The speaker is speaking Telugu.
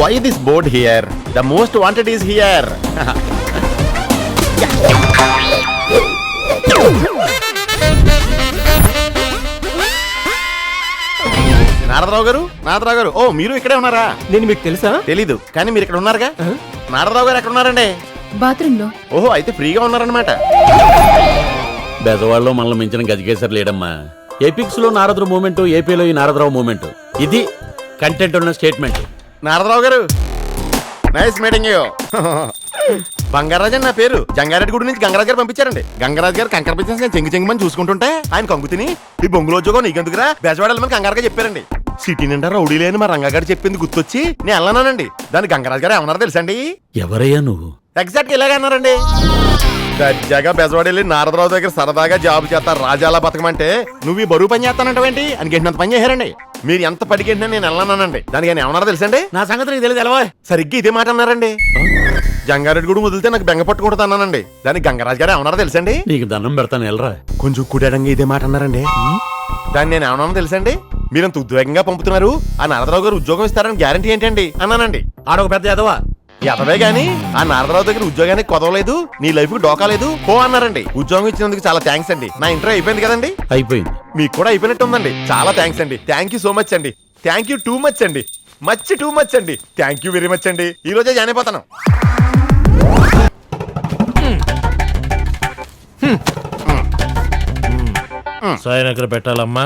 why this board here? The most wanted is here. Narada Rao గారు ఓ మీరు ఇక్కడే ఉన్నారా? నేను మీకు తెలుసా? తెలీదు, కానీ మీరు ఇక్కడ ఉన్నారుగా. నారదరావు గారు ఎక్కడ ఉన్నారండి? బాత్రూమ్ లో. ఓహో, అయితే ఫ్రీగా ఉన్నారనమాట. బెజవాడలో మనల్ని మించిన గజకేసరి లేడమ్మా. ఏపిక్స్ లో నారదరావు మూమెంట్, ఏపీలో ఈ నారదరావు మూమెంట్. ఇది కంటెంట్ ఉన్న స్టేట్మెంట్. నారదరావు గారు నైస్ మీటింగ్ యూ. బంగారాజు అని నా పేరు. జంగారెడ్డి గుడి నుంచి గంగరాజు గారు పంపించారండి. గంగరాజు గారు కంకర బిజినెస్ నేను చెంగుమని చూసుకుంటుంటే ఆయన కంగు తిని ఈ బొంగులో ఉద్యోగం నీకెందుకురా బెజవాడమని కంగారుగా చెప్పారండి. సిటీ నిండా రౌడీ లేని మా రంగాగారు చెప్పింది గుర్తొచ్చి నేను వెళ్ళానండి. దాని గంగరాజు గారు ఏమన్నారో తెలుసండి? ఎవరయ్యా నువ్వు? ఎగ్జాక్ట్ గా ఇలాగే అన్నారండి. దర్జాగా బెజవాడ వెళ్ళి నారదరావు దగ్గర సరదాగా జాబ్ చేస్తారు, రాజాలా బతకమంటే నువ్వు ఈ బరువు పని చేస్తానంటావేంటి అని గంట పని చేశారండి. మీరు ఎంత పడిగంటే నేను వెళ్ళానండి. దానికి ఆయన ఏమన్నారో తెలుసండి? నా సంగతి నీకు తెలియదు ఎలా? సరిగ్గా ఇదే మాట అన్నారండి. జంగారెడ్డి కూడా వదిలితే నాకు బెంగ పట్టుకుంటుంది అన్నానండి. దానికి గంగరాజు గారు ఏమన్నారో తెలుసండి? నీకు దండం పెడతాను వెళ్ళరా. కొంచెం కుడాడంగా ఇదే మాట అన్నారండి. దాన్ని నేను ఏమన్నా తెలుసండి? మీరంత ఉద్వేగంగా పంపుతున్నారు, ఆ నారదరావు గారు ఉద్యోగం ఇస్తారని గ్యారంటీ ఏంటండి అన్నానండి. ఆడొక పెద్ద ఎదవా. ఎదవే గాని ఆ నారదరావు దగ్గర ఉద్యోగానికి కొదవలేదు, నీ లైఫ్ కి డోకాలేదు పో అన్నారండి. ఉద్యోగం ఇచ్చినందుకు చాలా థ్యాంక్స్ అండి. నా ఇంటర్వ్యూ అయిపోయింది కదండి? అయిపోయింది. మీకు కూడా అయిపోయినట్టు ఉందండి. చాలా థ్యాంక్స్ అండి. థ్యాంక్ యూ సో మచ్ అండి. థ్యాంక్ యూ టూ మచ్ అండి. టూ మచ్ అండి. థ్యాంక్ యూ వెరీ మచ్ అండి. ఈ రోజే జాయిన్ అయిపోతాను. సాయం ఎక్కడ పెట్టాలమ్మా?